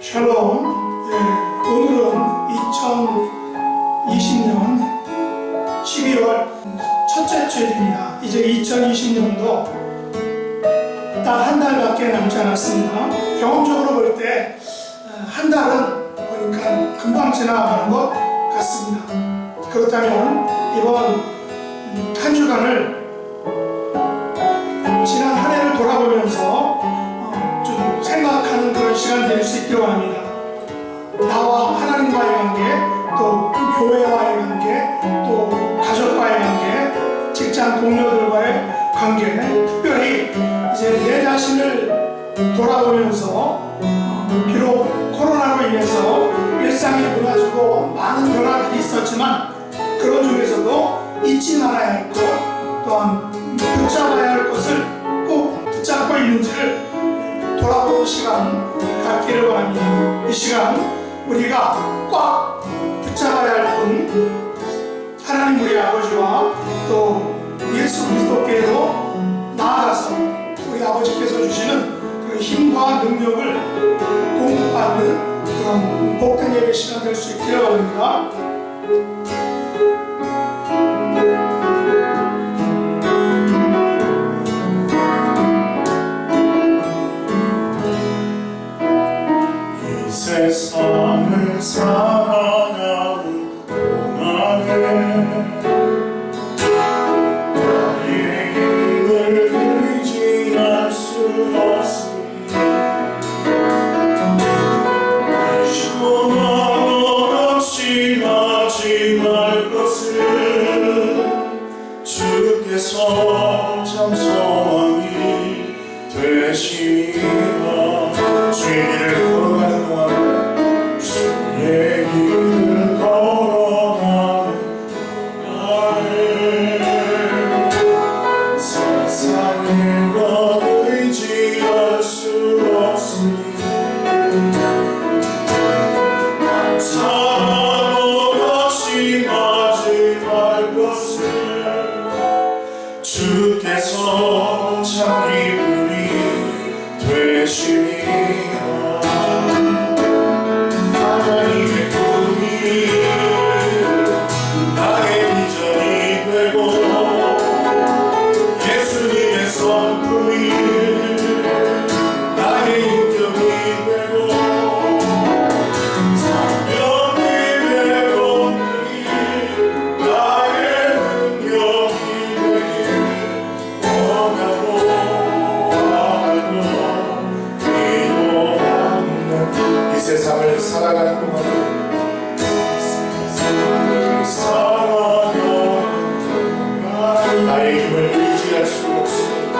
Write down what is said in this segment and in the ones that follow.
샬롬. 오늘은 2020년 12월 첫째 주일입니다. 이제 2020년도 딱 한 달밖에 남지 않았습니다. 경험적으로 볼 때 한 달은 보니까 금방 지나가는 것 같습니다. 그렇다면 이번 한 주간을 지난 한 해를 돌아보면서 좀 생각하는 그런 시간 될 수 있기를 원합니다. 나와 하나님과의 관계, 또 교회와의 관계, 또 가족과의 관계, 직장 동료들과의 관계, 특별히 이제 내 자신을 돌아보면서 비록 코로나로 인해서 일상이 무너지고 많은 변화들이 있었지만 그런 중에서도 잊지 말아야 할 것, 또한 붙잡아야 할 것을 꼭 붙잡고 있는지를 돌아보는 시간 갖기를 원합니다. 이 시간 우리가 꽉 붙잡아야 할 분, 하나님 우리 아버지와 또 예수 그리스도께로 나아가서 우리 아버지께서 주시는 그 힘과 능력을 공급받는 그런 복된 예배 시간 될 수 있기를 바랍니다. 이 세상을 살아가는 동안에 나의 힘을 의지할 수 없으니 시원함 없이 하지 말 것을 주께서 참 소망이 되시니라. 주의 길을 걸어가는 동안 주의 길을 걸어가는 동안에 세상을 의지할 수 없으니 사랑 없이 하지 말 것을 주께서 참 기쁨이 되시니라. 하나님의 꿈이 나의 비전이 되고 예수님의 성품이 나의 인격이 되고 사명이 되고 나의 능력이 되길 원하고 알고 살아가는 동안에 나의 힘을 의지할 수 없습니다.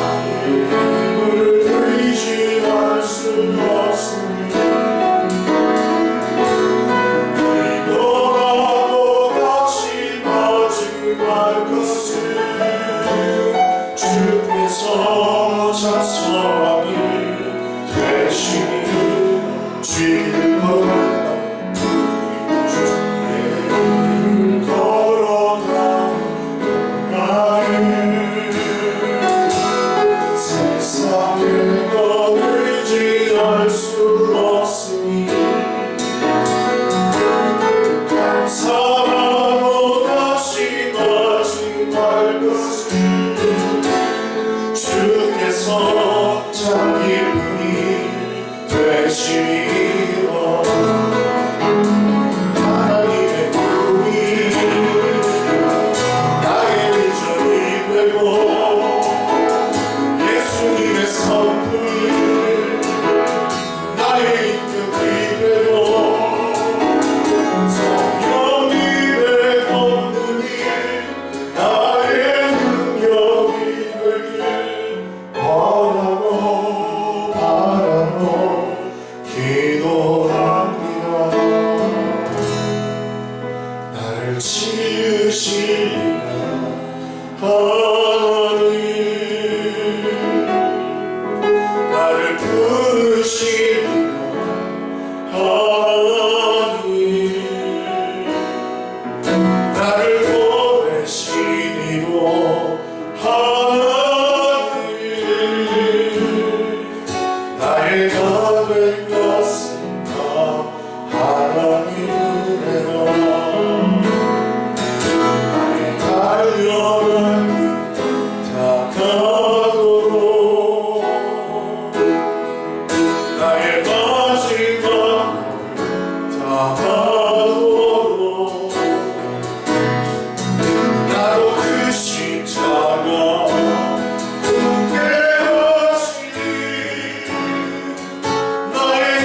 나의 힘을 의지할 수 없습니다. 너라도 같이 마지막 것을 주께서 찬송하니 대신 주를 걸어가 주의 걸어가 나를 세상을 거느지할 수 없으니 감사하고 다시 마지막 것을 주께서 참 기쁨이 되시리라. 하나님의 꿈이 나의 비전이 되고 예수님의 성품이 나의 인격이 되고 성령님의 권능이 나의 능력이 되길 바라고 기도합니다. 나를 지으시리라 하나님, 나를 부르시리라 하나님, 나를 보내시리로 하나님, 나의 다 된 것은 다 하나님 은혜라. 나의 달려간 다 가도록 나의 마지막 다 가도록 나로 그 십자가 함께 하시니 나의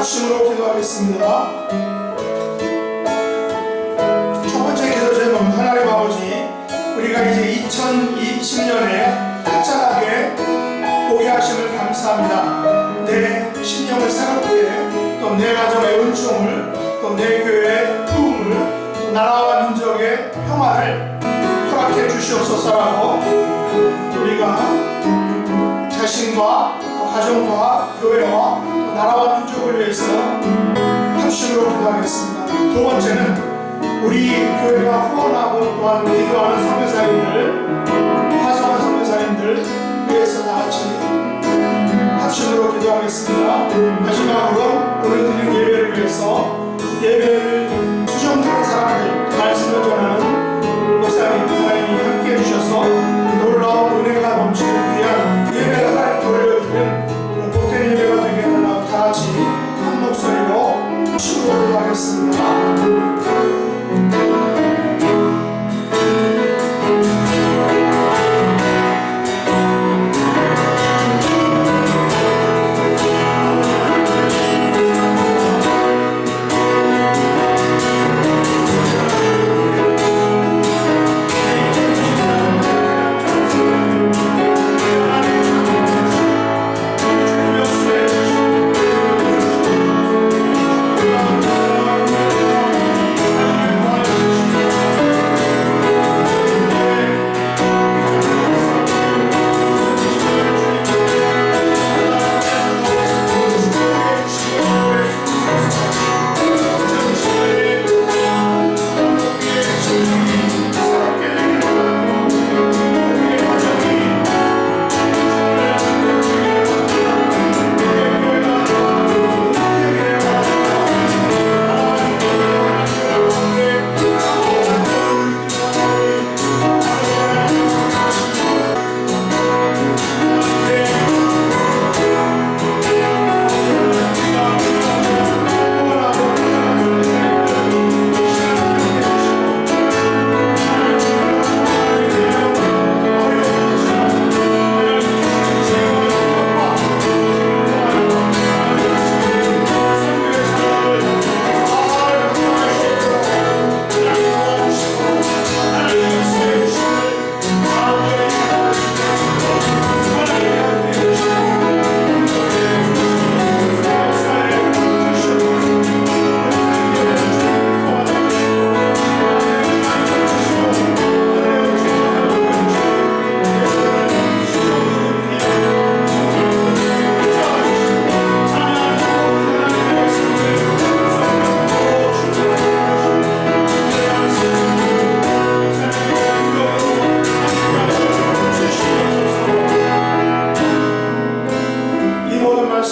합심으로 기도하겠습니다. 첫 번째 기도 제목, 하나님 아버지, 우리가 이제 2020년에 확장하게 보게 하심을 감사합니다. 내 신령을 새롭게, 또 내 가정의 은총을, 또 내 교회의 부흥을, 또 나라와 민족의 평화를 허락해 주시옵소서라고 우리가 자신과 또 가정과 교회와 또 나라와 민족을 위해서 합심으로 기도하겠습니다. 두 번째는 우리 교회가 후원하고 또한 기도하는 선교사님들, 화성한 선교사님들 위해서 다같이 합심으로 기도하겠습니다. 마지막으로 오늘 드린 예배를 위해서 예배를 수정드린 사람들, 말씀을 전하는 목사님, 하나님이 함께해 주셔서 놀라운 은혜가 넘치는 귀한 예배를 하나님께 올려드리는 복된 예배가 되게 해달라고 다같이 한 목소리로 합심으로 기도하겠습니다.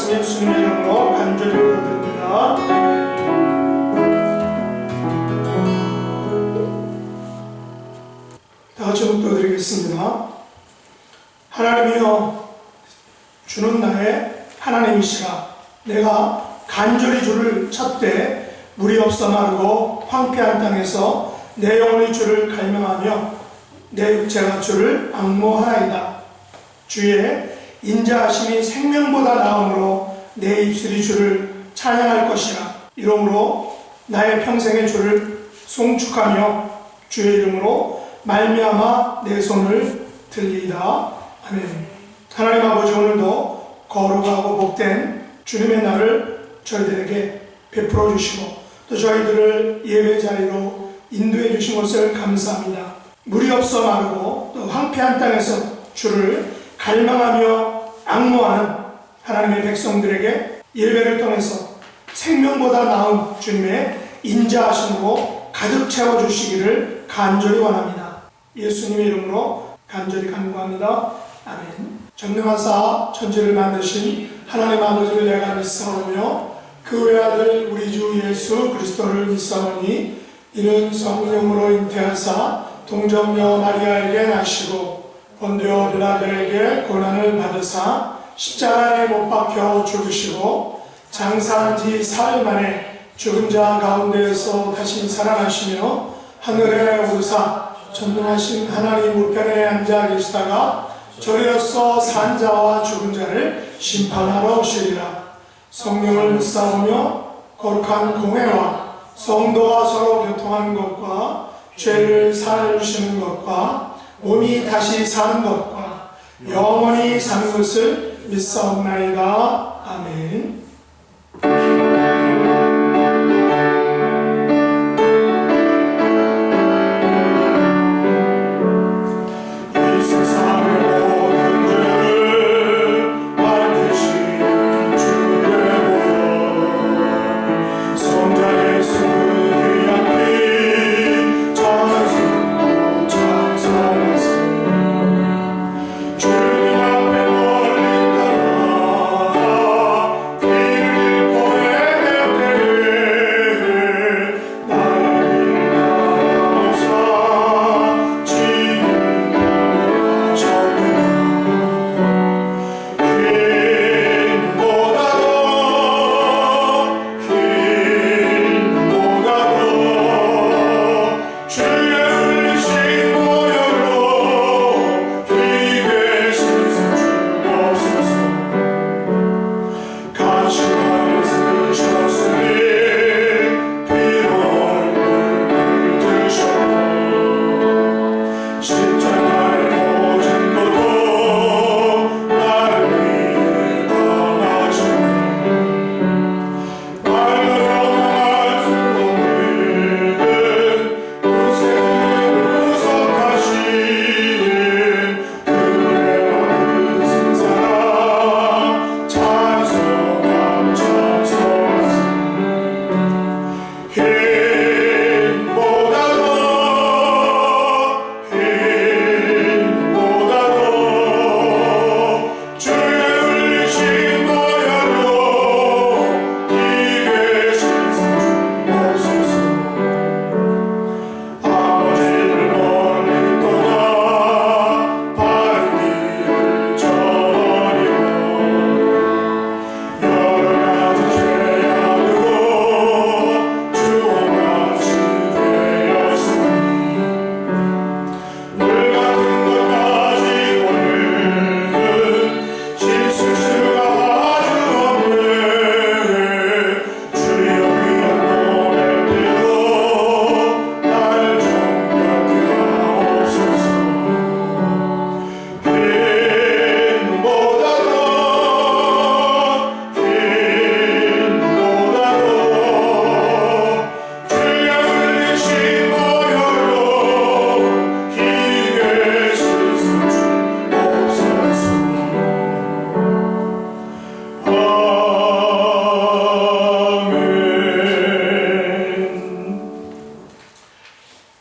예수님의 이름으로 간절히 기도드립니다. 다같이 기도드리겠습니다. 하나님이여, 주는 나의 하나님이시라. 내가 간절히 주를 찾되 물이 없어 마르고 황폐한 땅에서 내 영혼이 주를 갈망하며 내 육체가 주를 앙모하나이다. 주의 인자하심이 생명보다 나음으로 내 입술이 주를 찬양할 것이라. 이러므로 나의 평생에 주를 송축하며 주의 이름으로 말미암아 내 손을 들리이다. 아멘. 하나님 아버지, 오늘도 거룩하고 복된 주님의 날을 저희들에게 베풀어 주시고 또 저희들을 예배 자리로 인도해 주신 것을 감사합니다. 물이 없어 마르고 또 황폐한 땅에서 주를 갈망하며 앙모하는 하나님의 백성들에게 예배를 통해서 생명보다 나은 주님의 인자하심으로 가득 채워주시기를 간절히 원합니다. 예수님의 이름으로 간절히 간구합니다. 아멘. 전능하사 천지를 만드신 하나님 아버지를 내가 믿사오며 그 외아들 우리 주 예수 그리스도를 믿사오니 이는 성령으로 잉태하사 동정녀 마리아에게 나시고 본디오 빌라도에게 고난을 받으사 십자가에 못 박혀 죽으시고 장사한 지 사흘 만에 죽은 자 가운데에서 다시 살아나시며 하늘에 오르사 전능하신 하나님 우편에 앉아 계시다가 저리로서 산 자와 죽은 자를 심판하러 오시리라. 성령을 믿사오며 거룩한 공회와 성도가 서로 교통하는 것과 죄를 사하여주시는 것과 몸이 다시 사는 것과 영원히 사는 것을 믿사옵나이다. 아멘.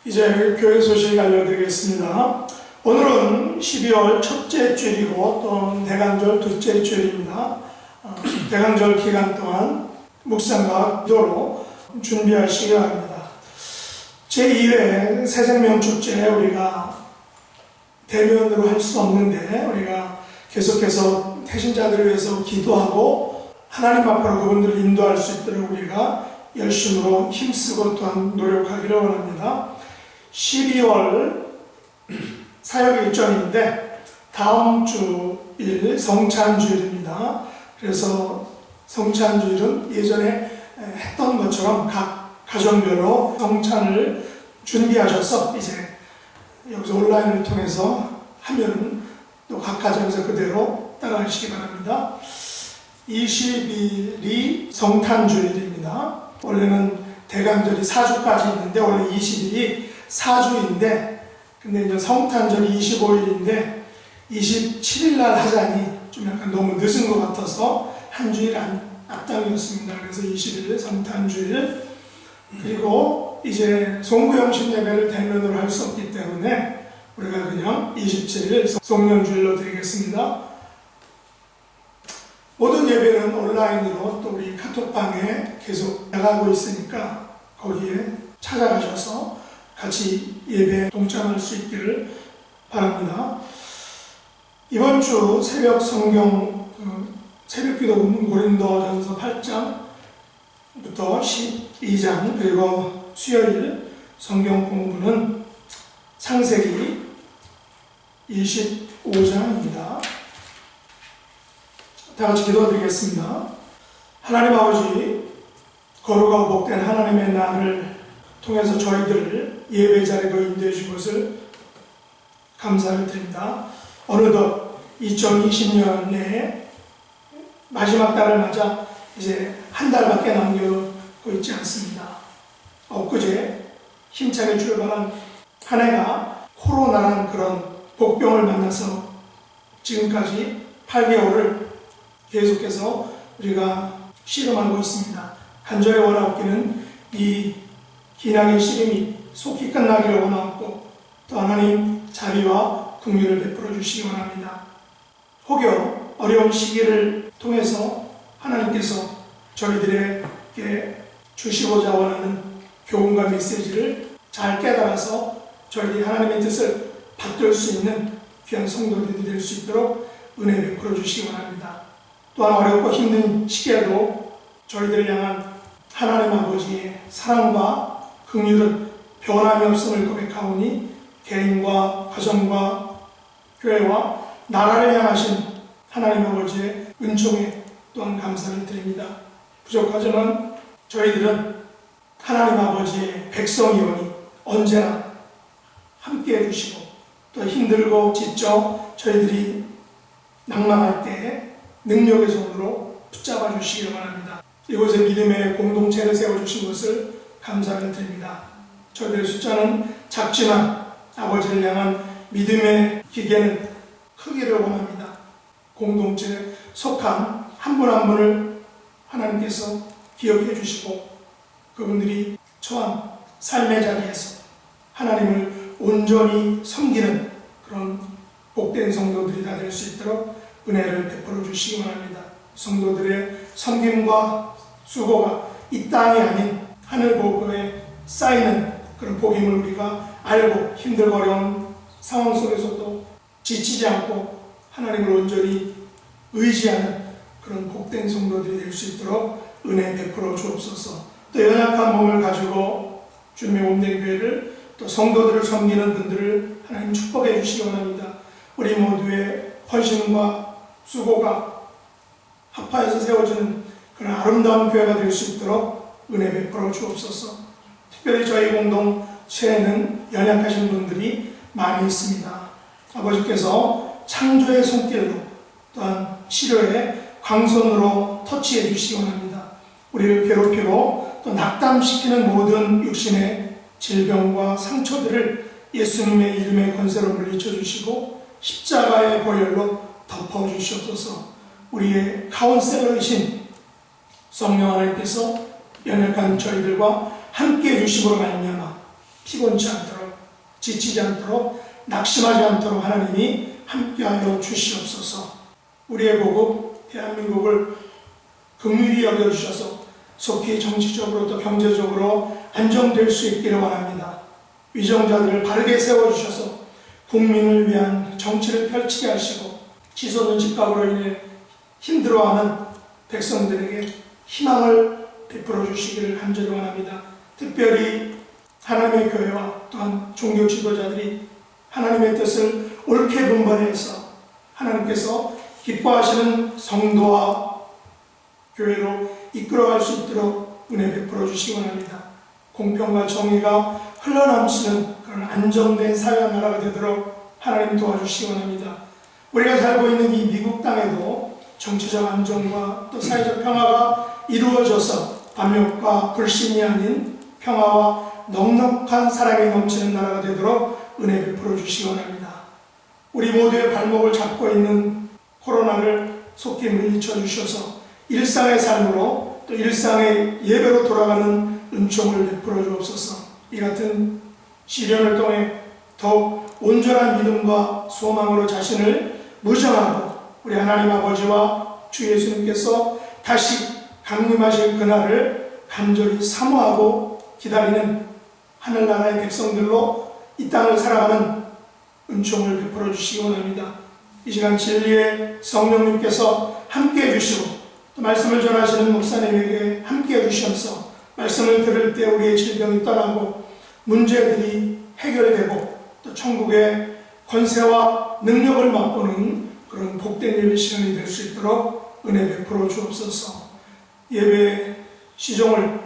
이제 교회 소식 알려드리겠습니다. 오늘은 12월 첫째 주일이고 또 대강절 둘째 주일입니다. 대강절 기간 동안 묵상과 기도로 준비하시기 바랍니다. 제2회 새생명축제 우리가 대면으로 할 수 없는데 우리가 계속해서 태신자들을 위해서 기도하고 하나님 앞으로 그분들을 인도할 수 있도록 우리가 열심으로 힘쓰고 또한 노력하기를 원합니다. 12월 사역 일정인데 다음 주일 성찬주일입니다. 그래서 성찬주일은 예전에 했던 것처럼 각 가정별로 성찬을 준비하셔서 이제 여기서 온라인을 통해서 하면 또 각 가정에서 그대로 따라하시기 바랍니다. 20일이 성탄주일입니다. 원래는 대강절이 4주까지 있는데 원래 20일이 4주인데 근데 이제 성탄절이 25일인데 27일 날 하자니 좀 약간 너무 늦은 것 같아서 한 주일 앞당겼습니다. 그래서 20일 성탄주일 그리고 이제 송구영신 예배를 대면으로 할 수 없기 때문에 우리가 그냥 27일 송년주일로 드리겠습니다. 모든 예배는 온라인으로 또 우리 카톡방에 계속 나가고 있으니까 거기에 찾아가셔서 같이 예배에 동참할 수 있기를 바랍니다. 이번 주 새벽 성경 새벽 기도는 고린도전서 8장부터 12장 그리고 수요일 성경 공부는 창세기 25장입니다. 다 같이 기도드리겠습니다. 하나님 아버지, 거룩하고 복된 하나님의 날을 통해서 저희들을 예배 자리로 인도해 주신 것을 감사를 드립니다. 어느덧 2020년의 마지막 달을 맞아 이제 한 달밖에 남겨고 있지 않습니다. 엊그제 힘차게 출발한 한 해가 코로나란 그런 복병을 만나서 지금까지 8개월을 계속해서 우리가 씨름하고 있습니다. 간절히 원하옵기는 이 기나긴 씨름이 속히 끝나기를 원하옵고 또 하나님 자비와 긍휼을 베풀어 주시기 원합니다. 혹여 어려운 시기를 통해서 하나님께서 저희들에게 주시고자 원하는 교훈과 메시지를 잘 깨달아서 저희들이 하나님의 뜻을 받들 수 있는 귀한 성도들이 될 수 있도록 은혜 베풀어 주시기 원합니다. 또한 어렵고 힘든 시기에도 저희들을 향한 하나님 아버지의 사랑과 긍휼은 변함이 없음을 고백하오니 개인과 가정과 교회와 나라를 향하신 하나님 아버지의 은총에 또한 감사를 드립니다. 부족하지만 저희들은 하나님 아버지의 백성이오니 언제나 함께 해주시고 또 힘들고 지쳐 저희들이 낭망할 때 능력의 손으로 붙잡아 주시기를 바랍니다. 이곳에 믿음의 공동체를 세워주신 것을 감사를 드립니다. 저희들의 숫자는 작지만 아버지를 향한 믿음의 기계는 크기를 원합니다. 공동체에 속한 한 분 한 분을 하나님께서 기억해 주시고 그분들이 처한 삶의 자리에서 하나님을 온전히 섬기는 그런 복된 성도들이 다 될 수 있도록 은혜를 베풀어 주시기 바랍니다. 성도들의 섬김과 수고가 이 땅이 아닌 하늘 보고에 쌓이는 그런 복임을 우리가 알고 힘들고 어려운 상황 속에서도 지치지 않고 하나님을 온전히 의지하는 그런 복된 성도들이 될 수 있도록 은혜 베풀어 주옵소서. 또 연약한 몸을 가지고 주님의 몸된 교회를 또 성도들을 섬기는 분들을 하나님 축복해 주시기 원합니다. 우리 모두의 헌신과 수고가 합하여서 세워지는 그런 아름다운 교회가 될 수 있도록 은혜 베풀어 주옵소서. 특별히 저희 공동체에는 연약하신 분들이 많이 있습니다. 아버지께서 창조의 손길로 또한 치료의 광선으로 터치해 주시기 원합니다. 우리를 괴롭히고 또 낙담시키는 모든 육신의 질병과 상처들을 예수님의 이름의 권세로 물리쳐 주시고 십자가의 보혈로 덮어 주시옵소서. 우리의 카운셀러이신 성령 하나님께서 연약한 저희들과 함께 해주심으로 말미암아 피곤치 않도록 지치지 않도록 낙심하지 않도록 하나님이 함께하여 주시옵소서. 우리의 고국 대한민국을 긍휼히 여겨주셔서 속히 정치적으로 또 경제적으로 안정될 수 있기를 원합니다. 위정자들을 바르게 세워주셔서 국민을 위한 정치를 펼치게 하시고 치솟는 집값으로 인해 힘들어하는 백성들에게 희망을 베풀어 주시기를 간절히 원합니다. 특별히 하나님의 교회와 또한 종교 지도자들이 하나님의 뜻을 옳게 분별해서 하나님께서 기뻐하시는 성도와 교회로 이끌어갈 수 있도록 은혜 베풀어 주시기 원합니다. 공평과 정의가 흘러넘치는 그런 안정된 사회와 나라가 되도록 하나님 도와주시기 원합니다. 우리가 살고 있는 이 미국 땅에도 정치적 안정과 또 사회적 평화가 이루어져서 반역과 불신이 아닌 평화와 넉넉한 사랑이 넘치는 나라가 되도록 은혜 베풀어 주시기 원합니다. 우리 모두의 발목을 잡고 있는 코로나를 속히 물리쳐 주셔서 일상의 삶으로 또 일상의 예배로 돌아가는 은총을 베풀어 주옵소서. 이 같은 시련을 통해 더욱 온전한 믿음과 소망으로 자신을 무정하고 우리 하나님 아버지와 주 예수님께서 다시 강림하실 그날을 간절히 사모하고 기다리는 하늘나라의 백성들로 이 땅을 살아가는 은총을 베풀어 주시기 원합니다. 이 시간 진리의 성령님께서 함께 해주시고 또 말씀을 전하시는 목사님에게 함께 해주셔서 말씀을 들을 때 우리의 질병이 떠나고 문제들이 해결되고 또 천국의 권세와 능력을 맛보는 그런 복된 예배 시간이 될 수 있도록 은혜 베풀어 주옵소서. 예배 시종을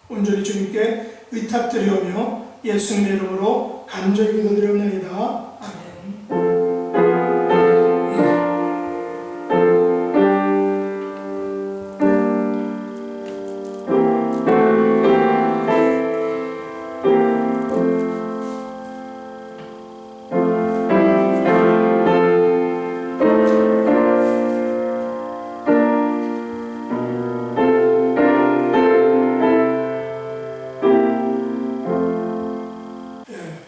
온전히 주님께 의탁드리오며 예수님의 이름으로 간절히 기도드리옵나이다. 아멘.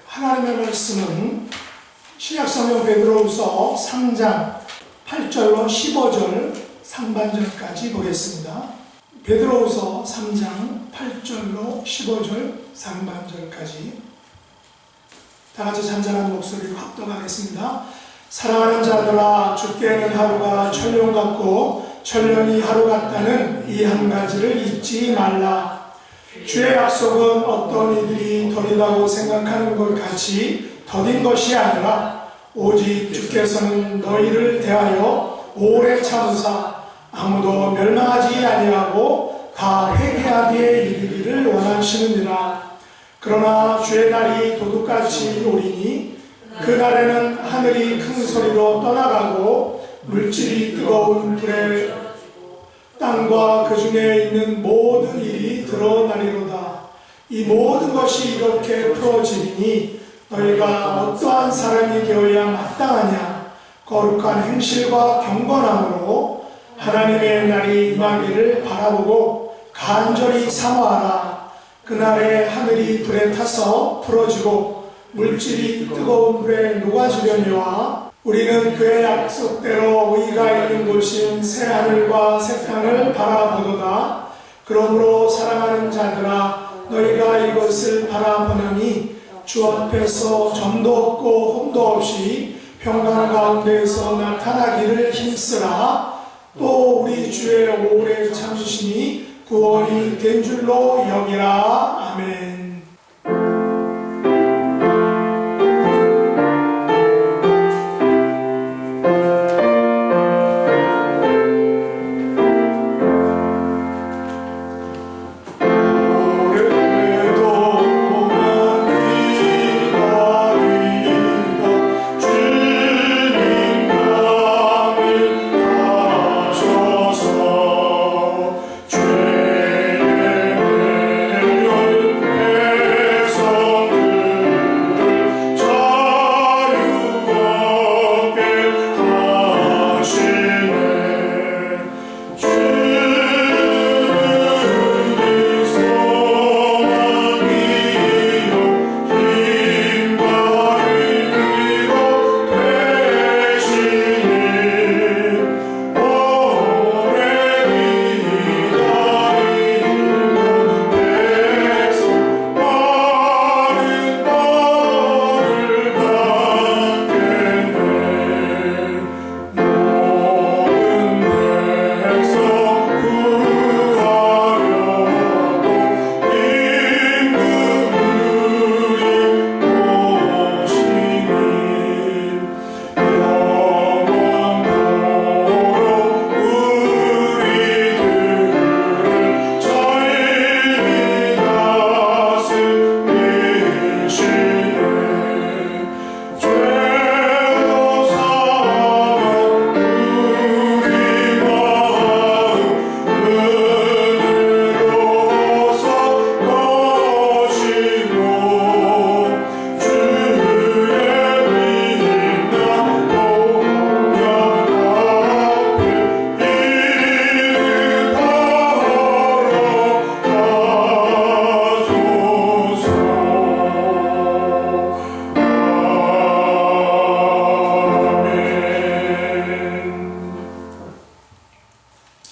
하나님의 말씀은 신약성경 베드로후서 3장 8절로 15절 상반절까지 보겠습니다. 베드로후서 3장 8절로 15절 상반절까지 다 같이 잔잔한 목소리로 합독하겠습니다. 사랑하는 자들아, 주께는 하루가 천년 같고 천년이 하루 같다는 이 한 가지를 잊지 말라. 주의 약속은 어떤 이들이 더디다고 생각하는 것 같이 더딘 것이 아니라 오직 주께서는 너희를 대하여 오래 참으사 아무도 멸망하지 아니하고 다 회개하기에 이르기를 원하시느니라. 그러나 주의 날이 도둑같이 오리니 그 날에는 하늘이 큰 소리로 떠나가고 물질이 뜨거운 불에 땅과 그 중에 있는 모든 일이 드러나리로다. 이 모든 것이 이렇게 풀어지리니 너희가 어떠한 사람이 되어야 마땅하냐? 거룩한 행실과 경건함으로 하나님의 날이 임하기를 바라보고 간절히 사모하라. 그날에 하늘이 불에 타서 풀어지고 물질이 뜨거운 불에 녹아지려니와 우리는 그의 약속대로 의가 있는 곳인 새하늘과 새 땅을 바라보도다. 그러므로 사랑하는 자들아, 너희가 이것을 바라보느니 주 앞에서 점도 없고 흠도 없이 평강 가운데에서 나타나기를 힘쓰라. 또 우리 주의 오래 참으심이 구원이 된 줄로 여기라. 아멘.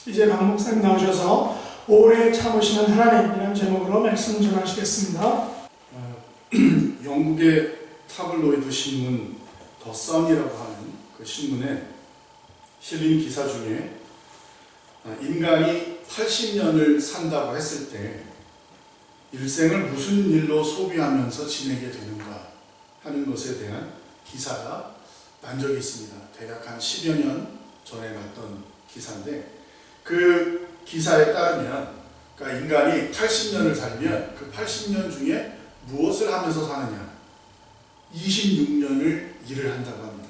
이제 박 목사님 나오셔서 오래 참으시는 하나님이라는 제목으로 말씀 전하시겠습니다. 영국의 타블로이드 신문 더 선이라고 하는 그 신문에 실린 기사 중에 인간이 80년을 산다고 했을 때 일생을 무슨 일로 소비하면서 지내게 되는가 하는 것에 대한 기사가 난 적이 있습니다. 대략 한 10여 년 전에 났던 기사인데 그 기사에 따르면, 그러니까 인간이 80년을 살면 그 80년 중에 무엇을 하면서 사느냐? 26년을 일을 한다고 합니다.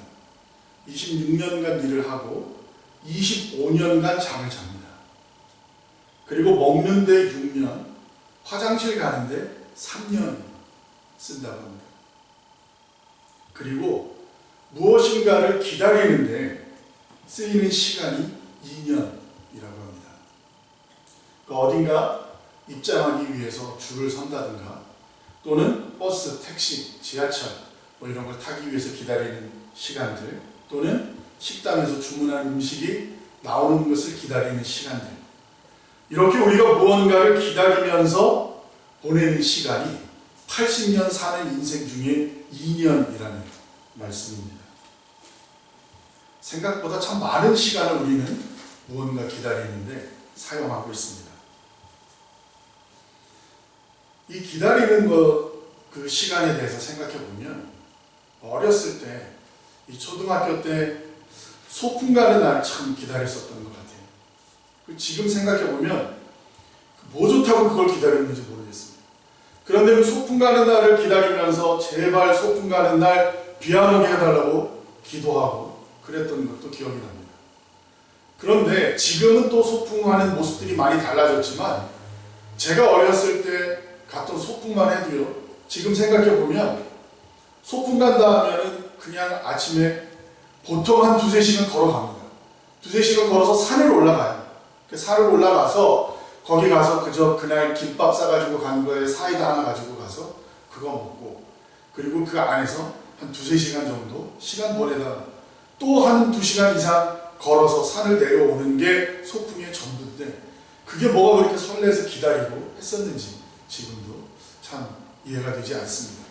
26년간 일을 하고 25년간 잠을 잡니다. 그리고 먹는 데 6년, 화장실 가는데 3년 쓴다고 합니다. 그리고 무엇인가를 기다리는데 쓰이는 시간이 2년이라고 합니다. 어딘가 입장하기 위해서 줄을 선다든가 또는 버스, 택시, 지하철 이런 걸 타기 위해서 기다리는 시간들, 또는 식당에서 주문한 음식이 나오는 것을 기다리는 시간들, 이렇게 우리가 무언가를 기다리면서 보내는 시간이 80년 사는 인생 중에 2년이라는 말씀입니다. 생각보다 참 많은 시간을 우리는 무언가 기다리는데 사용하고 있습니다. 이 기다리는 그 시간에 대해서 생각해 보면, 어렸을 때, 이 초등학교 때 소풍 가는 날 참 기다렸었던 것 같아요. 지금 생각해 보면 뭐 좋다고 그걸 기다렸는지 모르겠습니다. 그런데 그 소풍 가는 날을 기다리면서 제발 소풍 가는 날 비 안 오게 해달라고 기도하고 그랬던 것도 기억이 납니다. 그런데 지금은 또 소풍하는 모습들이 많이 달라졌지만, 제가 어렸을 때 갔던 소풍만 해도요, 지금 생각해보면 소풍 간다 하면은 그냥 아침에 보통 한 2-3시간 걸어갑니다. 2-3시간 걸어서 산을 올라가요. 산을 올라가서 거기 가서 그저 그날 김밥 싸가지고 간 거에 사이다 하나 가지고 가서 그거 먹고, 그리고 그 안에서 한 2-3시간 정도 시간 보내다가 또 한 2시간 이상 걸어서 산을 내려오는 게 소풍의 전부인데, 그게 뭐가 그렇게 설레서 기다리고 했었는지 지금도 참 이해가 되지 않습니다.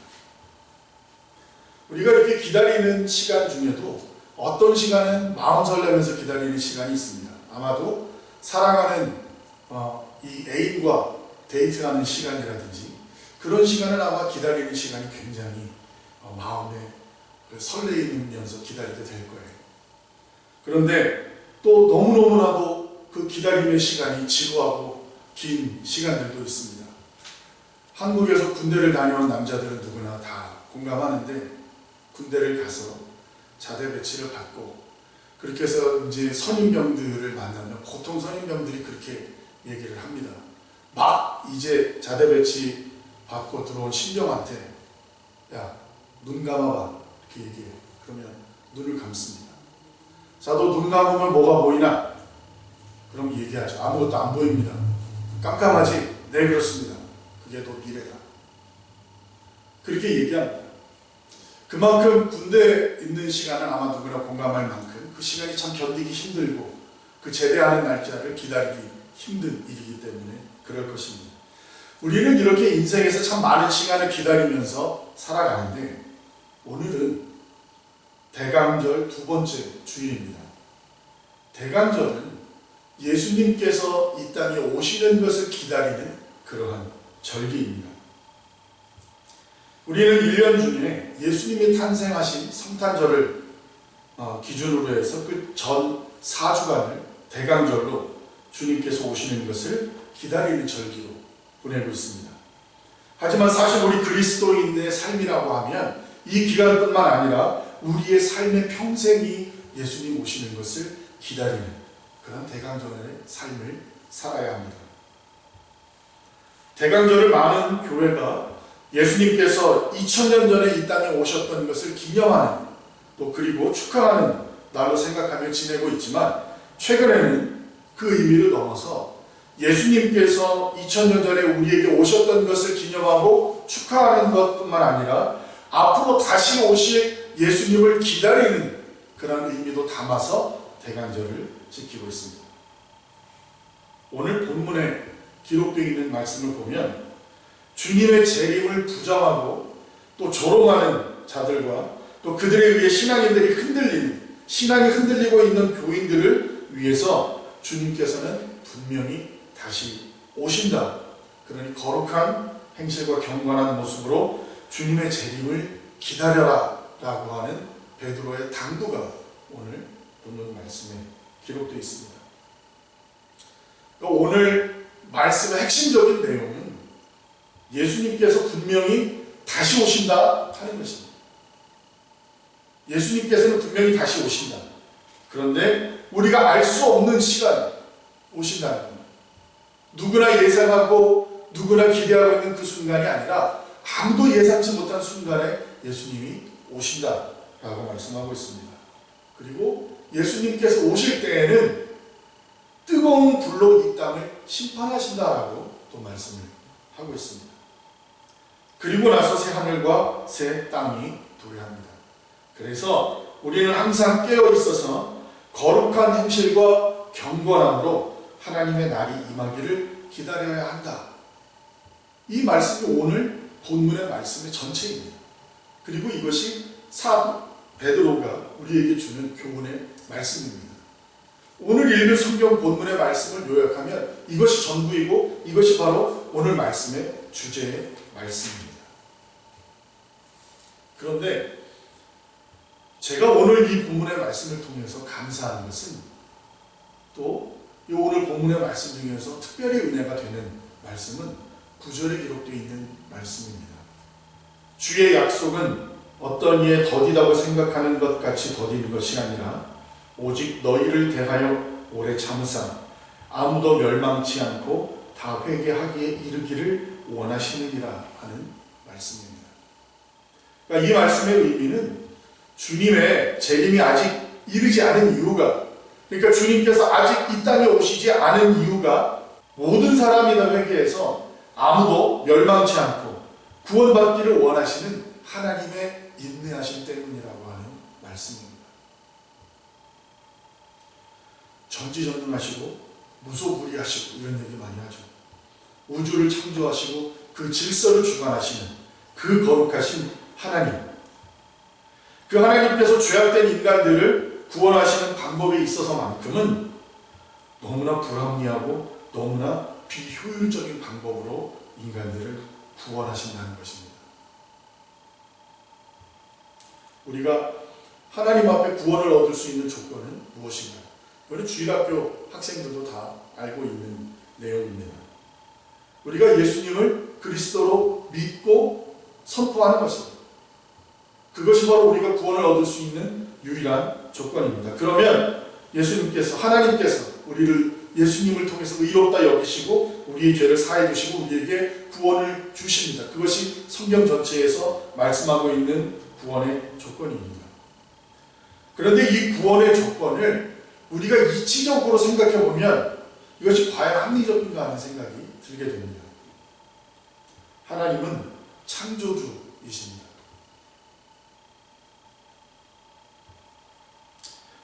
우리가 이렇게 기다리는 시간 중에도 어떤 시간은 마음 설레면서 기다리는 시간이 있습니다. 아마도 사랑하는 이 애인과 데이트하는 시간이라든지 그런 시간은 아마 기다리는 시간이 굉장히 마음에 설레이면서 기다리게 될 거예요. 그런데 또 너무너무나도 그 기다림의 시간이 지루하고 긴 시간들도 있습니다. 한국에서 군대를 다녀온 남자들은 누구나 다 공감하는데, 군대를 가서 자대 배치를 받고 그렇게 해서 이제 선임병들을 만나면 보통 선임병들이 그렇게 얘기를 합니다. 막 이제 자대 배치 받고 들어온 신병한테 야, 눈 감아봐 이렇게 얘기해요. 그러면 눈을 감습니다. 자, 너 눈 감으면 뭐가 보이나? 그럼 얘기하죠. 아무것도 안 보입니다. 깜깜하지? 네, 그렇습니다. 그게 너 미래다. 그렇게 얘기합니다. 그만큼 군대에 있는 시간은 아마 누구나 공감할 만큼 그 시간이 참 견디기 힘들고 그 제대하는 날짜를 기다리기 힘든 일이기 때문에 그럴 것입니다. 우리는 이렇게 인생에서 참 많은 시간을 기다리면서 살아가는데, 오늘은 대강절 2번째 주일입니다. 대강절은 예수님께서 이 땅에 오시는 것을 기다리는 그러한 절기입니다. 우리는 1년 중에 예수님이 탄생하신 성탄절을 기준으로 해서 그 전 4주간을 대강절로 주님께서 오시는 것을 기다리는 절기로 보내고 있습니다. 하지만 사실 우리 그리스도인의 삶이라고 하면 이 기간뿐만 아니라 우리의 삶의 평생이 예수님 오시는 것을 기다리는 그런 대강절의 삶을 살아야 합니다. 대강절을 많은 교회가 예수님께서 2000년 전에 이 땅에 오셨던 것을 기념하는, 또 그리고 축하하는 날로 생각하며 지내고 있지만, 최근에는 그 의미를 넘어서 예수님께서 2000년 전에 우리에게 오셨던 것을 기념하고 축하하는 것뿐만 아니라 앞으로 다시 오실 예수님을 기다리는 그런 의미도 담아서 대강절을 지키고 있습니다. 오늘 본문에 기록되어 있는 말씀을 보면 주님의 재림을 부정하고 또 조롱하는 자들과 또 그들에 의해 신앙이 흔들리고 있는 교인들을 위해서 주님께서는 분명히 다시 오신다. 그러니 거룩한 행실과 경건한 모습으로 주님의 재림을 기다려라 라고 하는 베드로의 당부가 오늘 본문 말씀에 기록되어 있습니다. 그러니까 오늘 말씀의 핵심적인 내용은 예수님께서 분명히 다시 오신다 하는 것입니다. 예수님께서는 분명히 다시 오신다. 그런데 우리가 알 수 없는 시간에 오신다는 겁니다. 누구나 예상하고 누구나 기대하고 있는 그 순간이 아니라 아무도 예상치 못한 순간에 예수님이 오신다라고 말씀하고 있습니다. 그리고 예수님께서 오실 때에는 뜨거운 불로 이 땅을 심판하신다라고 또 말씀을 하고 있습니다. 그리고 나서 새 하늘과 새 땅이 도래합니다. 그래서 우리는 항상 깨어 있어서 거룩한 행실과 경건함으로 하나님의 날이 임하기를 기다려야 한다. 이 말씀이 오늘 본문의 말씀의 전체입니다. 그리고 이것이 사도 베드로가 우리에게 주는 교훈의 말씀입니다. 오늘 읽은 성경 본문의 말씀을 요약하면 이것이 전부이고 이것이 바로 오늘 말씀의 주제의 말씀입니다. 그런데 제가 오늘 이 본문의 말씀을 통해서 감사하는 것은 또 이 오늘 본문의 말씀 중에서 특별히 은혜가 되는 말씀은 9절에 기록되어 있는 말씀입니다. 주의 약속은 어떤 이에 더디다고 생각하는 것 같이 더딘 것이 아니라 오직 너희를 대하여 오래 참으사 아무도 멸망치 않고 다 회개하기에 이르기를 원하시느니라 하는 말씀입니다. 그러니까 이 말씀의 의미는 주님의 재림이 아직 이르지 않은 이유가, 그러니까 주님께서 아직 이 땅에 오시지 않은 이유가 모든 사람이 다 회개해서 아무도 멸망치 않고 구원받기를 원하시는 하나님의 인내하심 때문이라고 하는 말씀입니다. 전지전능하시고 무소불위하시고 이런 얘기 많이 하죠. 우주를 창조하시고 그 질서를 주관하시는 그 거룩하신 하나님, 그 하나님께서 죄악된 인간들을 구원하시는 방법에 있어서만큼은 너무나 불합리하고 너무나 비효율적인 방법으로 인간들을 구원하신다는 것입니다. 우리가 하나님 앞에 구원을 얻을 수 있는 조건은 무엇인가? 이거는 주일학교 학생들도 다 알고 있는 내용입니다. 우리가 예수님을 그리스도로 믿고 선포하는 것입니다. 그것이 바로 우리가 구원을 얻을 수 있는 유일한 조건입니다. 그러면 예수님께서, 하나님께서 우리를 예수님을 통해서 의롭다 여기시고 우리의 죄를 사해 주시고 우리에게 구원을 주십니다. 그것이 성경 전체에서 말씀하고 있는 구원의 조건입니다. 그런데 이 구원의 조건을 우리가 이치적으로 생각해 보면 이것이 과연 합리적인가 하는 생각이 들게 됩니다. 하나님은 창조주이십니다.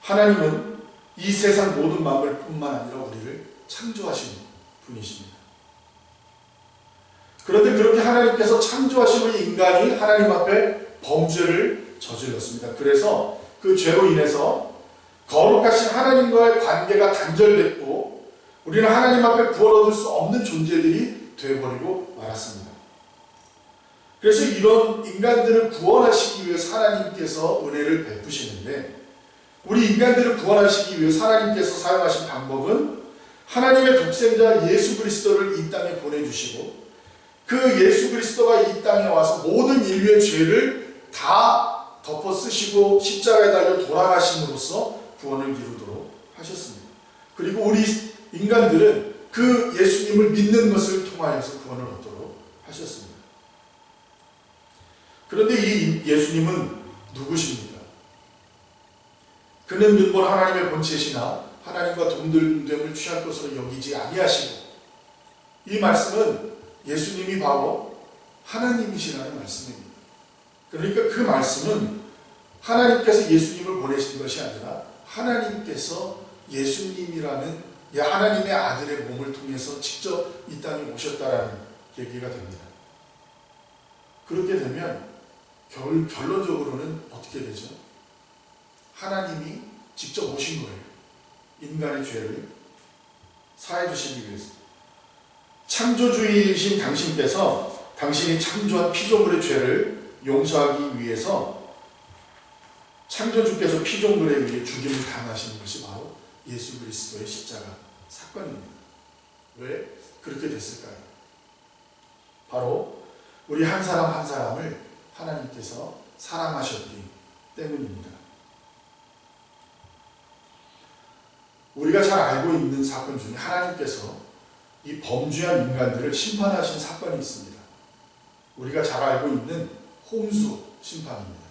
하나님은 이 세상 모든 만물 뿐만 아니라 우리를 창조하신 분이십니다. 그런데 그렇게 하나님께서 창조하신 우리 인간이 하나님 앞에 범죄를 저질렀습니다. 그래서 그 죄로 인해서 거룩하신 하나님과의 관계가 단절됐고 우리는 하나님 앞에 구원 얻을 수 없는 존재들이 되어버리고 말았습니다. 그래서 이런 인간들을 구원하시기 위해서 하나님께서 은혜를 베푸시는데 우리 인간들을 구원하시기 위해서 하나님께서 사용하신 방법은 하나님의 독생자 예수 그리스도를 이 땅에 보내주시고 그 예수 그리스도가 이 땅에 와서 모든 인류의 죄를 다 덮어 쓰시고 십자가에 달려 돌아가심으로써 구원을 이루도록 하셨습니다. 그리고 우리 인간들은 그 예수님을 믿는 것을 통하여서 구원을 얻도록 하셨습니다. 그런데 이 예수님은 누구십니까? 그는 근본 하나님의 본체시나 하나님과 동등됨을 취할 것으로 여기지 아니하시고, 이 말씀은 예수님이 바로 하나님이시라는 말씀입니다. 그러니까 그 말씀은 하나님께서 예수님을 보내신 것이 아니라 하나님께서 예수님이라는 하나님의 아들의 몸을 통해서 직접 이 땅에 오셨다라는 얘기가 됩니다. 그렇게 되면 결론적으로는 어떻게 되죠? 하나님이 직접 오신 거예요. 인간의 죄를 사해 주시기 위해서. 창조주이신 당신께서 당신이 창조한 피조물의 죄를 용서하기 위해서 창조주께서 피조물에 의해 죽임을 당하시는 것이 바로 예수 그리스도의 십자가 사건입니다. 왜 그렇게 됐을까요? 바로 우리 한 사람 한 사람을 하나님께서 사랑하셨기 때문입니다. 우리가 잘 알고 있는 사건 중에 하나님께서 이 범죄한 인간들을 심판하신 사건이 있습니다. 우리가 잘 알고 있는 홍수 심판입니다.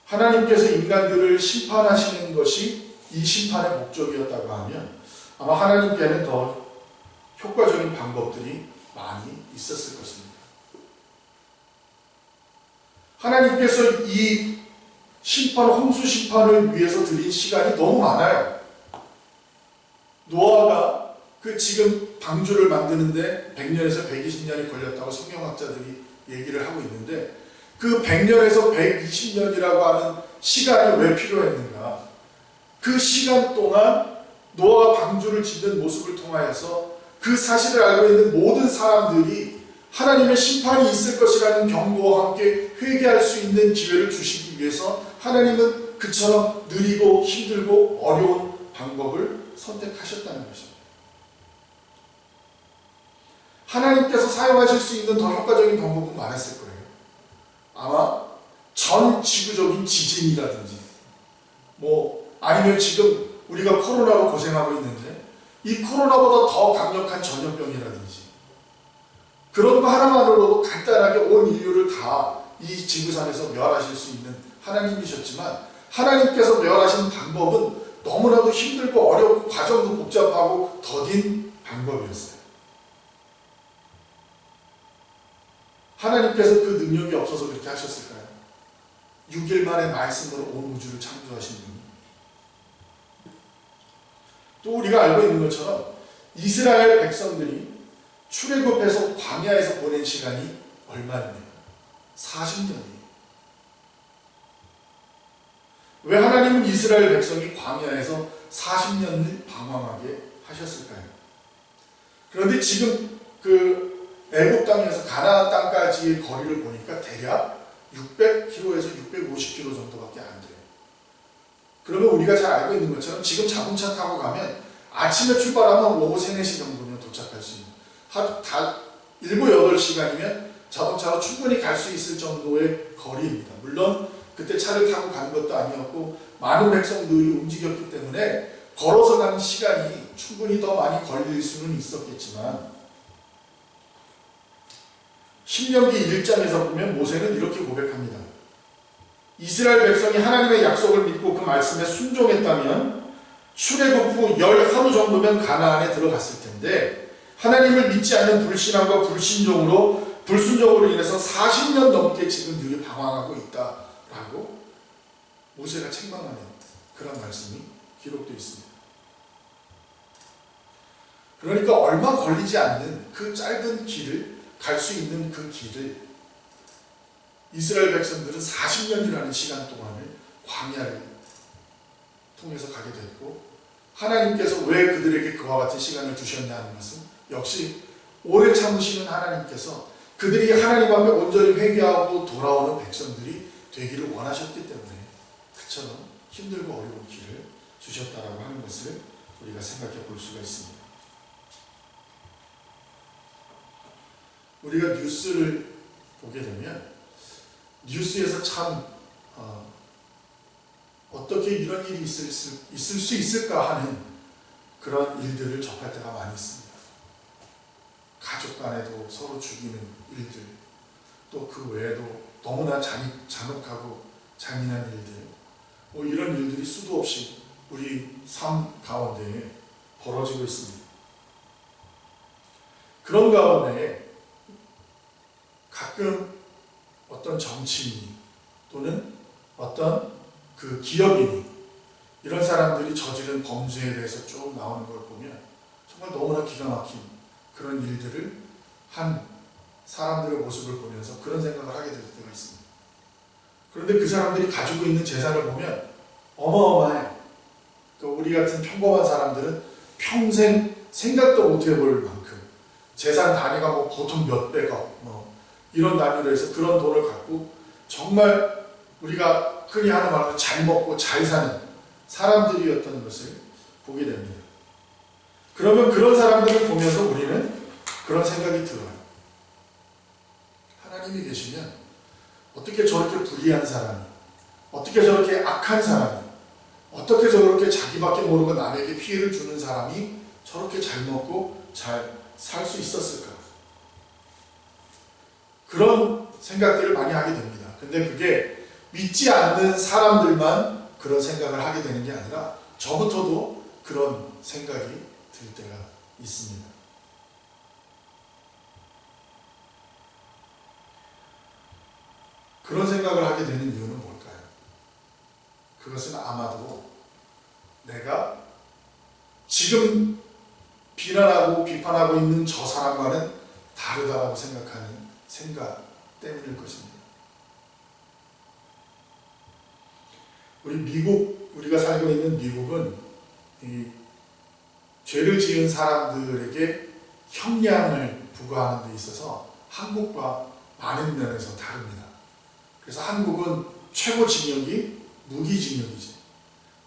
하나님께서 인간들을 심판하시는 것이 이 심판의 목적이었다고 하면 아마 하나님께는 더 효과적인 방법들이 많이 있었을 것입니다. 하나님께서 이 심판, 홍수 심판을 위해서 드린 시간이 너무 많아요. 노아가 그 지금 방주를 만드는데 100년에서 120년이 걸렸다고 성경학자들이 얘기를 하고 있는데 그 100년에서 120년이라고 하는 시간이 왜 필요했는가? 그 시간 동안 노아가 방주를 짓는 모습을 통하여서 그 사실을 알고 있는 모든 사람들이 하나님의 심판이 있을 것이라는 경고와 함께 회개할 수 있는 기회를 주시기 위해서 하나님은 그처럼 느리고 힘들고 어려운 방법을 선택하셨다는 것입니다. 하나님께서 사용하실 수 있는 더 효과적인 방법은 많았을 거예요. 아마 전 지구적인 지진이라든지 아니면 지금 우리가 코로나로 고생하고 있는데 이 코로나보다 더 강력한 전염병이라든지 그런 거 하나만으로도 간단하게 온 인류를 다 이 지구상에서 멸하실 수 있는 하나님이셨지만 하나님께서 멸하신 방법은 너무나도 힘들고 어렵고 과정도 복잡하고 더딘 방법이었어요. 하나님께서 그 능력이 없어서 그렇게 하셨을까요? 6일 만에 말씀으로 온 우주를 창조하신 분. 또 우리가 알고 있는 것처럼 이스라엘 백성들이 출애굽해서 광야에서 보낸 시간이 얼마입니까? 40년이에요. 왜 하나님은 이스라엘 백성이 광야에서 40년을 방황하게 하셨을까요? 그런데 지금 그 애굽 땅에서 가나안 땅까지의 거리를 보니까 대략 600km에서 650km 정도밖에 안 돼요. 그러면 우리가 잘 알고 있는 것처럼 지금 자동차 타고 가면 아침에 출발하면 오후 3, 4시 정도면 도착할 수 있는 7, 8시간이면 자동차로 충분히 갈 수 있을 정도의 거리입니다. 물론 그때 차를 타고 간 것도 아니었고 많은 백성들이 움직였기 때문에 걸어서 가는 시간이 충분히 더 많이 걸릴 수는 있었겠지만 신명기 1장에서 보면 모세는 이렇게 고백합니다. 이스라엘 백성이 하나님의 약속을 믿고 그 말씀에 순종했다면 출애굽 후 10하루 정도면 가나안에 들어갔을 텐데 하나님을 믿지 않는 불신함과 불순종으로 인해서 40년 넘게 지금 여기 방황하고 있다라고 모세가 책망하는 그런 말씀이 기록되어 있습니다. 그러니까 얼마 걸리지 않는 그 짧은 길을 갈 수 있는 그 길을 이스라엘 백성들은 40년이라는 시간 동안을 광야를 통해서 가게 됐고 하나님께서 왜 그들에게 그와 같은 시간을 주셨냐는 것은 역시 오래 참으시는 하나님께서 그들이 하나님 앞에 온전히 회개하고 돌아오는 백성들이 되기를 원하셨기 때문에 그처럼 힘들고 어려운 길을 주셨다라고 하는 것을 우리가 생각해 볼 수가 있습니다. 우리가 뉴스를 보게 되면 뉴스에서 참 어떻게 이런 일이 있을 수 있을까 하는 그런 일들을 접할 때가 많이 있습니다. 가족 간에도 서로 죽이는 일들, 또 그 외에도 너무나 잔혹하고 잔인한 일들, 이런 일들이 수도 없이 우리 삶 가운데 벌어지고 있습니다. 그런 가운데 가끔 어떤 정치인이 또는 어떤 그 기업인이 이런 사람들이 저지른 범죄에 대해서 쭉 나오는 걸 보면 정말 너무나 기가 막힌 그런 일들을 한 사람들의 모습을 보면서 그런 생각을 하게 될 때가 있습니다. 그런데 그 사람들이 가지고 있는 재산을 보면 어마어마해. 그러니까 우리 같은 평범한 사람들은 평생 생각도 못 해볼 만큼 재산 단위가 보통 몇백억 이런 단위로 해서 그런 돈을 갖고 정말 우리가 흔히 하는 말로 잘 먹고 잘 사는 사람들이었던 것을 보게 됩니다. 그러면 그런 사람들을 보면서 우리는 그런 생각이 들어요. 하나님이 계시면 어떻게 저렇게 불의한 사람이, 어떻게 저렇게 악한 사람이, 어떻게 저렇게 자기밖에 모르고 남에게 피해를 주는 사람이 저렇게 잘 먹고 잘 살 수 있었을까? 그런 생각들을 많이 하게 됩니다. 근데 그게 믿지 않는 사람들만 그런 생각을 하게 되는 게 아니라 저부터도 그런 생각이 들 때가 있습니다. 그런 생각을 하게 되는 이유는 뭘까요? 그것은 아마도 내가 지금 비난하고 비판하고 있는 저 사람과는 다르다라고 생각하는 생각 때문일 것입니다. 우리가 살고 있는 미국은 이 죄를 지은 사람들에게 형량을 부과하는 데 있어서 한국과 많은 면에서 다릅니다. 그래서 한국은 최고 징역이 무기징역이죠.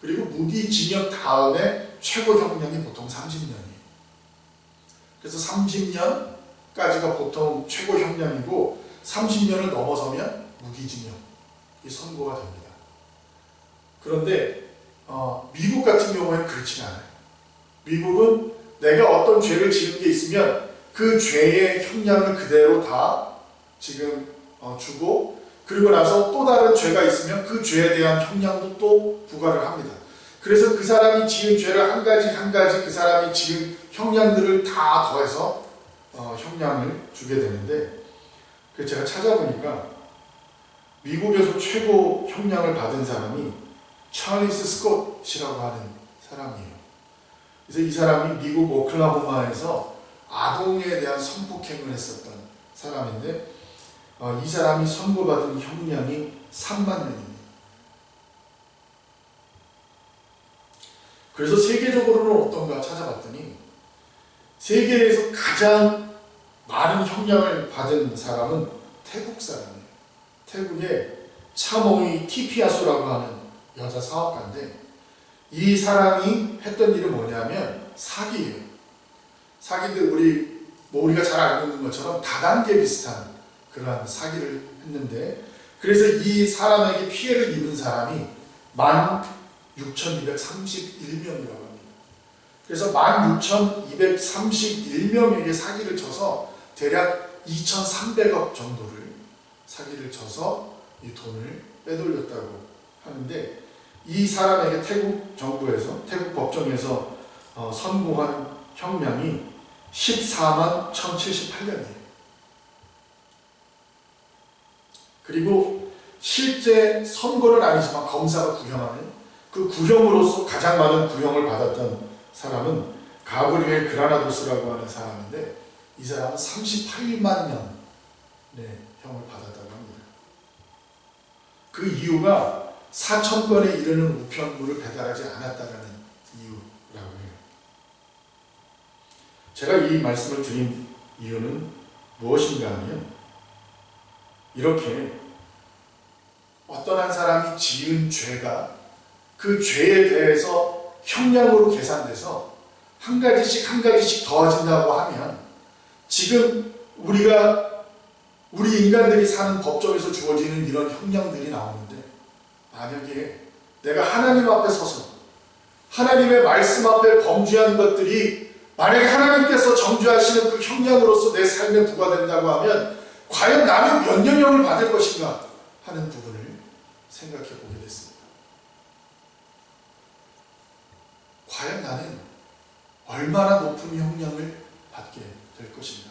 그리고 무기징역 다음에 최고 형량이 보통 30년이에요. 그래서 30년까지가 보통 최고 형량이고 30년을 넘어서면 무기징역이 선고가 됩니다. 그런데 미국 같은 경우에는 그렇지 않아요. 미국은 내가 어떤 죄를 지은 게 있으면 그 죄의 형량을 그대로 다 지금 주고, 그리고 나서 또 다른 죄가 있으면 그 죄에 대한 형량도 또 부과를 합니다. 그래서 그 사람이 지은 죄를 한 가지 그 사람이 지은 형량들을 다 더해서 형량을 주게 되는데, 그래서 제가 찾아보니까 미국에서 최고 형량을 받은 사람이 찰리스 스콧이라고 하는 사람이에요. 그래서 이 사람이 미국 오클라호마에서 아동에 대한 성폭행을 했었던 사람인데, 이 사람이 선고받은 형량이 3만 년입니다. 그래서 세계적으로는 어떤가 찾아봤더니 세계에서 가장 많은 형량을 받은 사람은 태국 사람이에요. 태국의 차몽이 티피아수라고 하는 여자 사업가인데, 이 사람이 했던 일은 뭐냐면 사기예요. 사기들 우리가 잘 알고 있는 것처럼 다단계 비슷한 그러한 사기를 했는데, 그래서 이 사람에게 피해를 입은 사람이 16,231명이라고 합니다. 그래서 16,231명에게 사기를 쳐서 대략 2,300억 정도를 사기를 쳐서 이 돈을 빼돌렸다고 하는데, 이 사람에게 태국 정부에서, 태국 법정에서 선고한 형량이 14만 1,078년이에요. 그리고 실제 선고는 아니지만 검사가 구형하는 그 구형으로서 가장 많은 구형을 받았던 사람은 가브리엘 그라나도스라고 하는 사람인데, 이 사람은 38만 년의 형을 받았다고 합니다. 그 이유가 4,000건에 이르는 우편물을 배달하지 않았다는 이유라고 해요. 제가 이 말씀을 드린 이유는 무엇인가 하면, 이렇게 어떤 한 사람이 지은 죄가 그 죄에 대해서 형량으로 계산돼서 한 가지씩 더해진다고 하면, 지금 우리 인간들이 사는 법정에서 주어지는 이런 형량들이 나오는데, 만약에 내가 하나님 앞에 서서 하나님의 말씀 앞에 범죄한 것들이 만약에 하나님께서 정죄하시는 그 형량으로서 내 삶에 부과된다고 하면 과연 나는 몇 년형을 받을 것인가 하는 부분을 생각해 보게 됐습니다. 과연 나는 얼마나 높은 형량을 받게 될 것인가.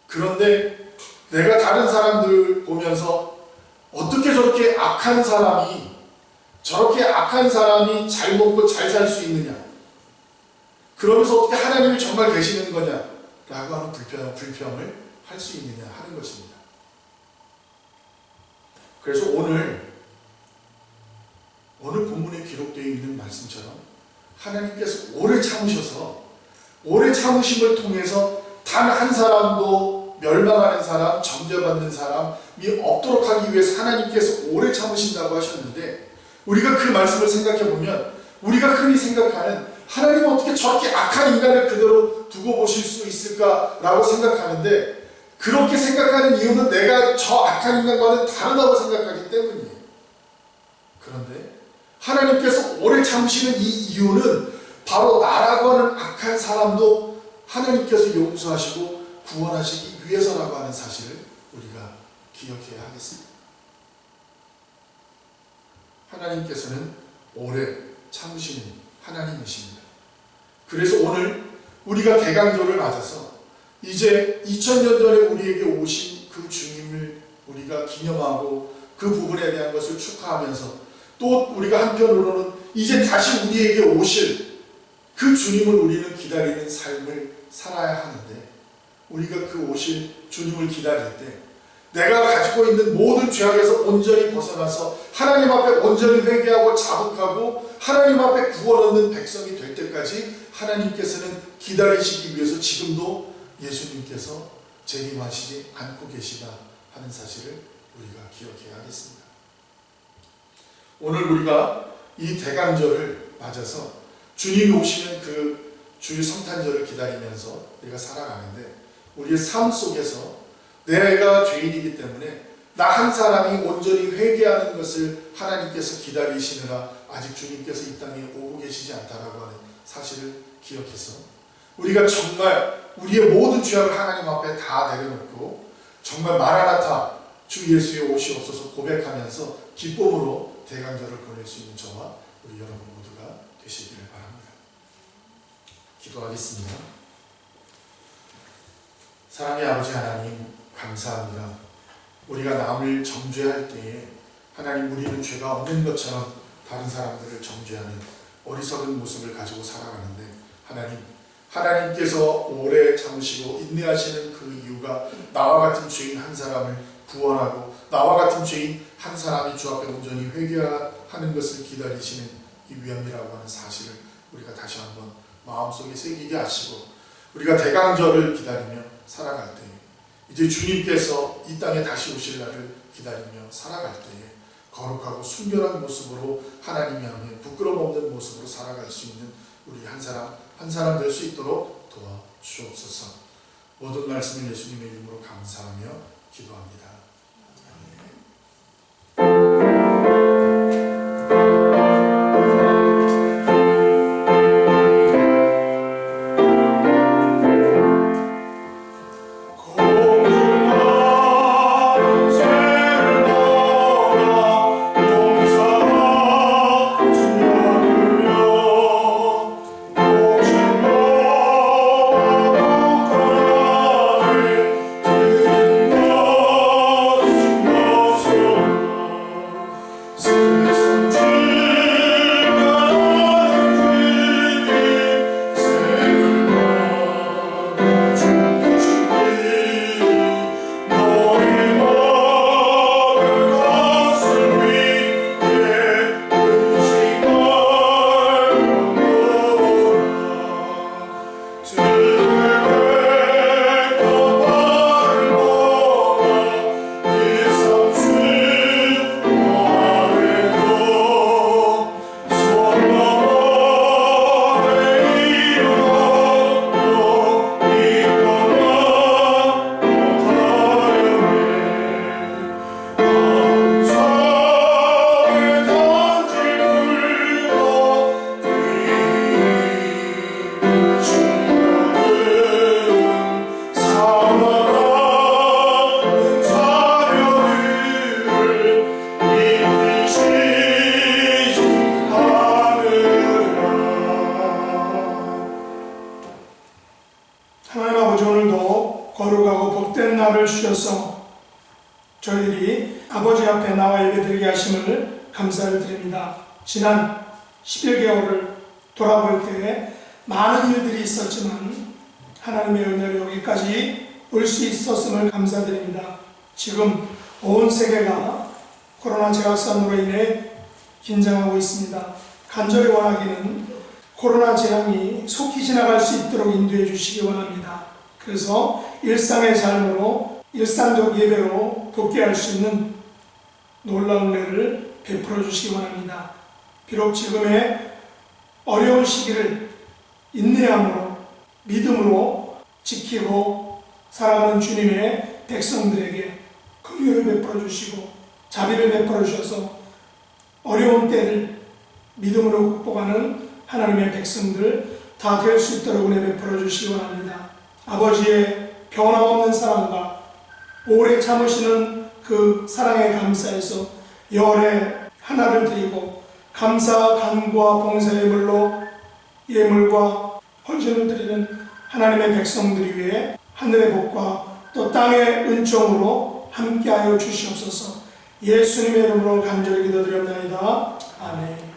그런데 내가 다른 사람들 보면서 어떻게 저렇게 악한 사람이 잘 먹고 잘 살 수 있느냐, 그러면서 어떻게 하나님이 정말 계시는 거냐 라고 하는 불평을 할 수 있느냐 하는 것입니다. 그래서 오늘 본문에 기록되어 있는 말씀처럼 하나님께서 오래 참으셔서, 오래 참으심을 통해서 단 한 사람도 멸망하는 사람, 정죄받는 사람이 없도록 하기 위해서 하나님께서 오래 참으신다고 하셨는데, 우리가 그 말씀을 생각해 보면 우리가 흔히 생각하는 하나님은 어떻게 저렇게 악한 인간을 그대로 두고 보실 수 있을까라고 생각하는데, 그렇게 생각하는 이유는 내가 저 악한 인간과는 다르다고 생각하기 때문이에요. 그런데 하나님께서 오래 참으시는 이 이유는 바로 나라고 하는 악한 사람도 하나님께서 용서하시고 구원하시기 위해서라고 하는 사실을 우리가 기억해야 하겠습니다. 하나님께서는 오래 참으시는 하나님이십니다. 그래서 오늘 우리가 대강조를 맞아서 이제 2000년 전에 우리에게 오신 그 주님을 우리가 기념하고 그 부분에 대한 것을 축하하면서, 또 우리가 한편으로는 이제 다시 우리에게 오실 그 주님을 우리는 기다리는 삶을 살아야 하는데, 우리가 그 오실 주님을 기다릴 때 내가 가지고 있는 모든 죄악에서 온전히 벗어나서 하나님 앞에 온전히 회개하고 자복하고 하나님 앞에 구원 얻는 백성이 될 때까지 하나님께서는 기다리시기 위해서 지금도 예수님께서 재림하시지 않고 계시다 하는 사실을 우리가 기억해야 하겠습니다. 오늘 우리가 이 대강절을 맞아서 주님이 오시는 그 주일 성탄절을 기다리면서 우리가 살아가는데, 우리의 삶 속에서 내가 죄인이기 때문에 나 한 사람이 온전히 회개하는 것을 하나님께서 기다리시느라 아직 주님께서 이 땅에 오고 계시지 않다라고 하는 사실을 기억해서 우리가 정말 우리의 모든 죄악을 하나님 앞에 다 내려놓고 정말 마라나타 주 예수의 오시옵소서 고백하면서 기쁨으로 대강절을 보낼 수 있는 저와 우리 여러분 모두가 되시기를 바랍니다. 기도하겠습니다. 사랑의 아버지 하나님, 감사합니다. 우리가 남을 정죄할 때에 하나님, 우리는 죄가 없는 것처럼 다른 사람들을 정죄하는 어리석은 모습을 가지고 살아가는데, 하나님께서 오래 참으시고 인내하시는 그 이유가 나와 같은 죄인 한 사람을 구원하고 나와 같은 죄인 한 사람이 주 앞에 온전히 회개하는 것을 기다리시는 이 위함이라고 하는 사실을 우리가 다시 한번 마음속에 새기게 하시고, 우리가 대강절을 기다리며 살아갈 때에, 이제 주님께서 이 땅에 다시 오실 날을 기다리며 살아갈 때에 거룩하고 순결한 모습으로 하나님의 앞에 부끄러움 없는 모습으로 살아갈 수 있는 우리 한 사람 한 사람 될 수 있도록 도와주옵소서. 모든 말씀을 예수님의 이름으로 감사하며 기도합니다. 주셔서 저희들이 아버지 앞에 나와 예배드리게 하심을 감사를 드립니다. 지난 11개월을 돌아볼 때 많은 일들이 있었지만 하나님의 은혜로 여기까지 올 수 있었음을 감사드립니다. 지금 온 세계가 코로나 재확산으로 인해 긴장하고 있습니다. 간절히 원하기는 코로나 재앙이 속히 지나갈 수 있도록 인도해 주시기 원합니다. 그래서 일상의 삶으로 일상적 예배로 돕게 할 수 있는 놀라운 은혜를 베풀어 주시기 원합니다. 비록 지금의 어려운 시기를 인내함으로 믿음으로 지키고 살아가는 주님의 백성들에게 긍휼을 베풀어 주시고 자비를 베풀어 주셔서 어려운 때를 믿음으로 극복하는 하나님의 백성들 다 될 수 있도록 은혜 베풀어 주시기 바랍니다. 아버지의 변함없는 사랑과 오래 참으시는 그 사랑에 감사해서 열에 하나를 드리고 감사, 간구와 봉사의 예물과 헌신을 드리는 하나님의 백성들이 위해 하늘의 복과 또 땅의 은총으로 함께하여 주시옵소서. 예수님의 이름으로 간절히 기도드립니다. 아멘.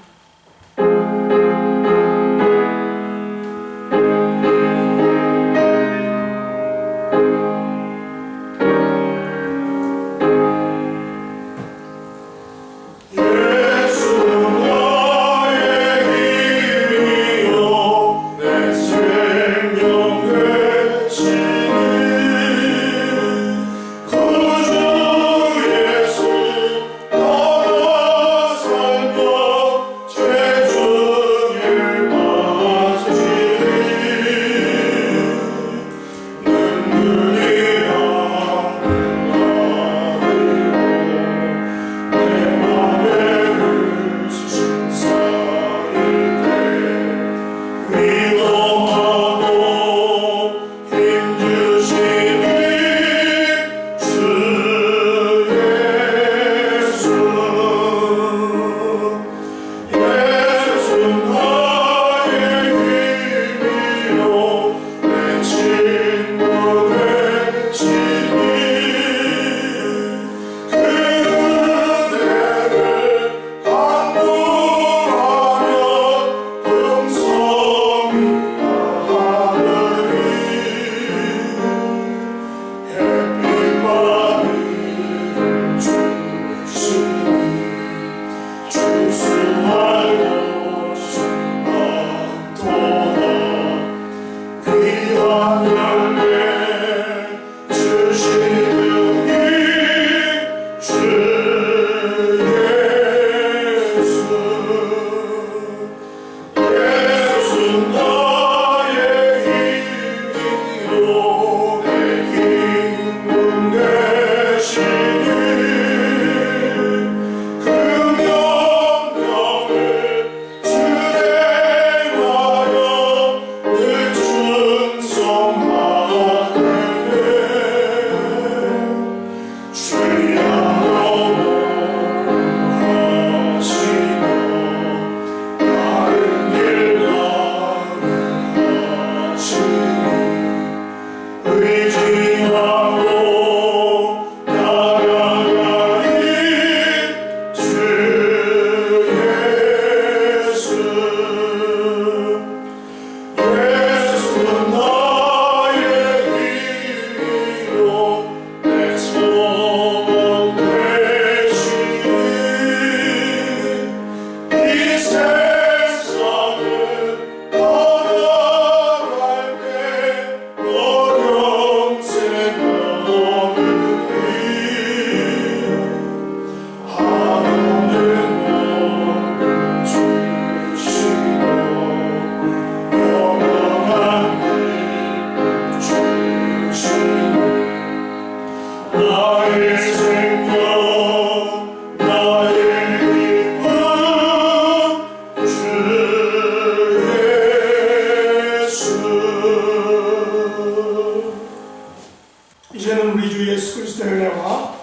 이제는 우리 주 예수 그리스도의 은혜와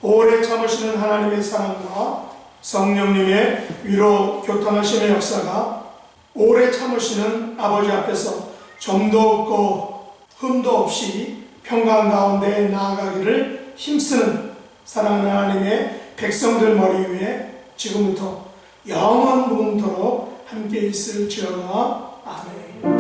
오래 참으시는 하나님의 사랑과 성령님의 위로 교통하심의 역사가 오래 참으시는 아버지 앞에서 점도 없고 흠도 없이 평강 가운데 나아가기를 힘쓰는 사랑하는 하나님의 백성들 머리 위에 지금부터 영원 무궁토록 함께 있을지어다. 아멘.